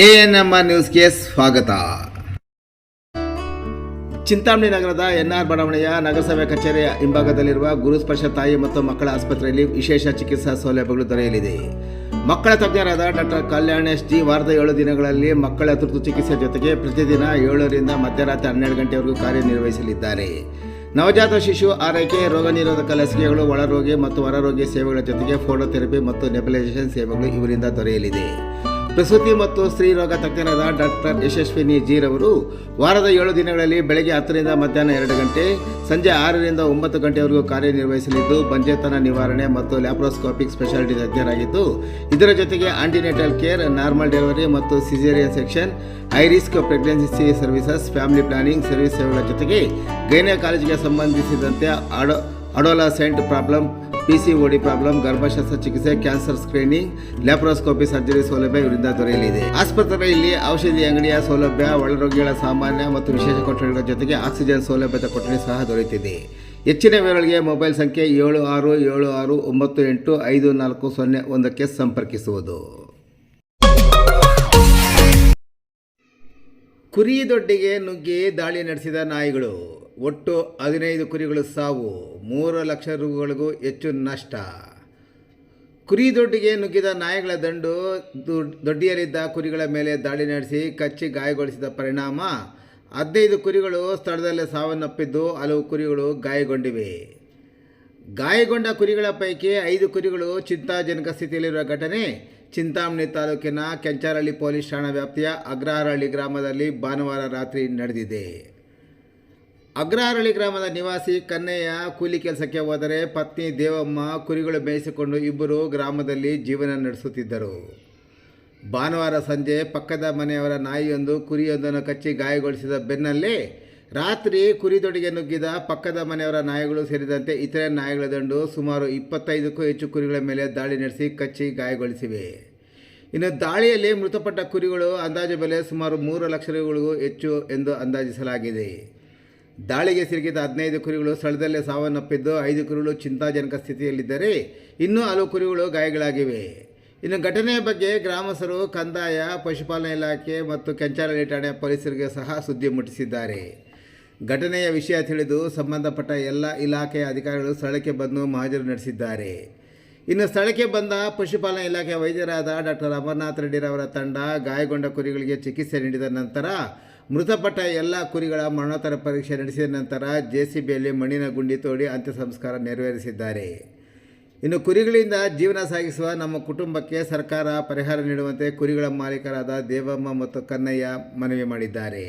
ANMR ನ್ಯೂಸ್ಗೆ ಸ್ವಾಗತ. ಚಿಂತಾಮಣಿ ನಗರದ ಎನ್ಆರ್ ಬಡಾವಣೆಯ ನಗರಸಭೆ ಕಚೇರಿಯ ಹಿಂಭಾಗದಲ್ಲಿರುವ ಗುರುಸ್ಪರ್ಶ ತಾಯಿ ಮತ್ತು ಮಕ್ಕಳ ಆಸ್ಪತ್ರೆಯಲ್ಲಿ ವಿಶೇಷ ಚಿಕಿತ್ಸಾ ಸೌಲಭ್ಯಗಳು ದೊರೆಯಲಿದೆ. ಮಕ್ಕಳ ತಜ್ಞರಾದ ಡಾಕ್ಟರ್ ಕಲ್ಯಾಣೇಶ್ ಜಿ ವಾರದ 7 ದಿನಗಳಲ್ಲಿ ಮಕ್ಕಳ ತುರ್ತು ಚಿಕಿತ್ಸೆ ಜೊತೆಗೆ ಪ್ರತಿದಿನ 7 ರಿಂದ ಮಧ್ಯರಾತ್ರಿ 12 ಗಂಟೆವರೆಗೂ ಕಾರ್ಯನಿರ್ವಹಿಸಲಿದ್ದಾರೆ. ನವಜಾತ ಶಿಶು ಆರೈಕೆ, ರೋಗ ನಿರೋಧಕ ಲಸಿಕೆಗಳು, ಒಳರೋಗಿ ಮತ್ತು ಹೊರರೋಗಿ ಸೇವೆಗಳ ಜೊತೆಗೆ ಫೋಟೋಥೆರಪಿ ಮತ್ತು ನೆಬುಲೈಸೇಷನ್ ಸೇವೆಗಳು ಇವರಿಂದ ದೊರೆಯಲಿದೆ. ಪ್ರಸೂತಿ ಮತ್ತು ಸ್ತ್ರೀ ರೋಗ ತಜ್ಞರಾದ ಡಾಕ್ಟರ್ ಯಶಸ್ವಿನಿ ಜಿ ರವರು ವಾರದ 7 ದಿನಗಳಲ್ಲಿ ಬೆಳಗ್ಗೆ 10 ರಿಂದ ಮಧ್ಯಾಹ್ನ 2 ಗಂಟೆ, ಸಂಜೆ 6 ರಿಂದ 9 ಗಂಟೆವರೆಗೂ ಕಾರ್ಯನಿರ್ವಹಿಸಲಿದ್ದು, ಬಂಜೆತನ ನಿವಾರಣೆ ಮತ್ತು ಲ್ಯಾಪ್ರೋಸ್ಕೋಪಿಕ್ ಸ್ಪೆಷಾಲಿಟಿ ತಜ್ಞರಾಗಿದ್ದು, ಇದರ ಜೊತೆಗೆ ಆಂಟಿನೇಟಲ್ ಕೇರ್, ನಾರ್ಮಲ್ ಡೆಲಿವರಿ ಮತ್ತು caesarean section, high risk pregnancy services, family planning service ಸೇವೆಗಳ ಜೊತೆಗೆ ಗೈನಕಾಲಜಿಗೆ ಸಂಬಂಧಿಸಿದಂತೆ ಅಡೋಲಸೆಂಟ್ ಪ್ರಾಬ್ಲಮ್, PCOD ಪ್ರಾಬ್ಲಮ್, ಗರ್ಭಶಸ್ತ್ರ ಚಿಕಿತ್ಸೆ, ಕ್ಯಾನ್ಸರ್ ಸ್ಕ್ರೀನಿಂಗ್, ಲ್ಯಾಪ್ರೋಸ್ಕೋಪಿ ಸರ್ಜರಿ ಸೌಲಭ್ಯ ಇವರಿಂದ ದೊರೆಯಲಿದೆ. ಆಸ್ಪತ್ರೆಯಲ್ಲಿ ಔಷಧಿ ಅಂಗಡಿಯ ಸೌಲಭ್ಯ, ಒಳರೋಗಿಗಳ ಸಾಮಾನ್ಯ ಮತ್ತು ವಿಶೇಷ ಕೊಠಡಿಗಳ ಜೊತೆಗೆ ಆಕ್ಸಿಜನ್ ಸೌಲಭ್ಯದ ಕೊಠಡಿ ಸಹ ದೊರೆಯುತ್ತಿದೆ. ಹೆಚ್ಚಿನ ವಿವರಗಳಿಗೆ ಮೊಬೈಲ್ ಸಂಖ್ಯೆ 7676985401ಕ್ಕೆ ಸಂಪರ್ಕಿಸುವುದು. ಕುರಿ ದೊಡ್ಡಿಗೆ ನುಗ್ಗಿ ದಾಳಿ ನಡೆಸಿದ ನಾಯಿಗಳು. ಒಟ್ಟು 15 ಕುರಿಗಳು ಸಾವು, 3 ಲಕ್ಷ ರುಗಳಿಗೂ ಹೆಚ್ಚು ನಷ್ಟ. ಕುರಿ ದೊಡ್ಡಿಗೆ ನುಗ್ಗಿದ ನಾಯಿಗಳ ದಂಡು ದೊಡ್ಡಿಯಲ್ಲಿದ್ದ ಕುರಿಗಳ ಮೇಲೆ ದಾಳಿ ನಡೆಸಿ ಕಚ್ಚಿ ಗಾಯಗೊಳಿಸಿದ ಪರಿಣಾಮ 15 ಕುರಿಗಳು ಸ್ಥಳದಲ್ಲೇ ಸಾವನ್ನಪ್ಪಿದ್ದು, ಹಲವು ಕುರಿಗಳು ಗಾಯಗೊಂಡಿವೆ. ಗಾಯಗೊಂಡ ಕುರಿಗಳ ಪೈಕಿ 5 ಕುರಿಗಳು ಚಿಂತಾಜನಕ ಸ್ಥಿತಿಯಲ್ಲಿರುವ ಘಟನೆ ಚಿಂತಾಮಣಿ ತಾಲೂಕಿನ ಕೆಂಚಾರಹಳ್ಳಿ ಪೊಲೀಸ್ ಠಾಣಾ ವ್ಯಾಪ್ತಿಯ ಅಗ್ರಹಾರಹಳ್ಳಿ ಗ್ರಾಮದಲ್ಲಿ ಭಾನುವಾರ ರಾತ್ರಿ ನಡೆದಿದೆ. ಅಗ್ರಹಾರಹಳ್ಳಿ ಗ್ರಾಮದ ನಿವಾಸಿ ಕನ್ನಯ್ಯ ಕೂಲಿ ಕೆಲಸಕ್ಕೆ ಹೋದರೆ ಪತ್ನಿ ದೇವಮ್ಮ ಕುರಿಗಳು ಮೇಯಿಸಿಕೊಂಡು ಇಬ್ಬರು ಗ್ರಾಮದಲ್ಲಿ ಜೀವನ ನಡೆಸುತ್ತಿದ್ದರು. ಭಾನುವಾರ ಸಂಜೆ ಪಕ್ಕದ ಮನೆಯವರ ನಾಯಿಯೊಂದು ಕುರಿಯೊಂದನ್ನು ಕಚ್ಚಿ ಗಾಯಗೊಳಿಸಿದ ಬೆನ್ನಲ್ಲೇ ರಾತ್ರಿ ಕುರಿದೊಡ್ಡಿಗೆ ನುಗ್ಗಿದ ಪಕ್ಕದ ಮನೆಯವರ ನಾಯಿಗಳು ಸೇರಿದಂತೆ ಇತರೆ ನಾಯಿಗಳ ದಂಡು ಸುಮಾರು 25ಕ್ಕೂ ಹೆಚ್ಚು ಕುರಿಗಳ ಮೇಲೆ ದಾಳಿ ನಡೆಸಿ ಕಚ್ಚಿ ಗಾಯಗೊಳಿಸಿವೆ. ಇನ್ನು ದಾಳಿಯಲ್ಲಿ ಮೃತಪಟ್ಟ ಕುರಿಗಳು ಅಂದಾಜು ಬೆಲೆ ಸುಮಾರು 3 ಲಕ್ಷ ರುಗಳಿಗೂ ಹೆಚ್ಚು ಎಂದು ಅಂದಾಜಿಸಲಾಗಿದೆ. ದಾಳಿಗೆ ಸಿಲುಕಿದ 15 ಕುರಿಗಳು ಸ್ಥಳದಲ್ಲೇ ಸಾವನ್ನಪ್ಪಿದ್ದು, 5 ಕುರಿಗಳು ಚಿಂತಾಜನಕ ಸ್ಥಿತಿಯಲ್ಲಿದ್ದರೆ ಇನ್ನೂ ಹಲವು ಕುರಿಗಳು ಗಾಯಗಳಾಗಿವೆ. ಇನ್ನು ಘಟನೆಯ ಬಗ್ಗೆ ಗ್ರಾಮಸ್ಥರು, ಕಂದಾಯ, ಪಶುಪಾಲನಾ ಇಲಾಖೆ ಮತ್ತು ಕೆಂಚಾರಹಳ್ಳಿ ಠಾಣೆ ಪೊಲೀಸರಿಗೆ ಸಹ ಸುದ್ದಿ ಮುಟ್ಟಿಸಿದ್ದಾರೆ. ಘಟನೆಯ ವಿಷಯ ತಿಳಿದು ಸಂಬಂಧಪಟ್ಟ ಎಲ್ಲ ಇಲಾಖೆಯ ಅಧಿಕಾರಿಗಳು ಸ್ಥಳಕ್ಕೆ ಬಂದು ಮಹಜರು ನಡೆಸಿದ್ದಾರೆ. ಇನ್ನು ಸ್ಥಳಕ್ಕೆ ಬಂದ ಪಶುಪಾಲನಾ ಇಲಾಖೆ ವೈದ್ಯರಾದ ಡಾಕ್ಟರ್ ಅಮರನಾಥ್ ರೆಡ್ಡಿರವರ ತಂಡ ಗಾಯಗೊಂಡ ಕುರಿಗಳಿಗೆ ಚಿಕಿತ್ಸೆ ನೀಡಿದ ನಂತರ ಮೃತಪಟ್ಟ ಎಲ್ಲ ಕುರಿಗಳ ಮರಣೋತ್ತರ ಪರೀಕ್ಷೆ ನಡೆಸಿದ ನಂತರ JCBಯಲ್ಲಿ ಮಣ್ಣಿನ ಗುಂಡಿ ತೋಡಿ ಅಂತ್ಯ ಸಂಸ್ಕಾರ ನೆರವೇರಿಸಿದ್ದಾರೆ. ಇನ್ನು ಕುರಿಗಳಿಂದ ಜೀವನ ಸಾಗಿಸುವ ನಮ್ಮ ಕುಟುಂಬಕ್ಕೆ ಸರ್ಕಾರ ಪರಿಹಾರ ನೀಡುವಂತೆ ಕುರಿಗಳ ಮಾಲೀಕರಾದ ದೇವಮ್ಮ ಮತ್ತು ಕನ್ನಯ್ಯ ಮನವಿ ಮಾಡಿದ್ದಾರೆ.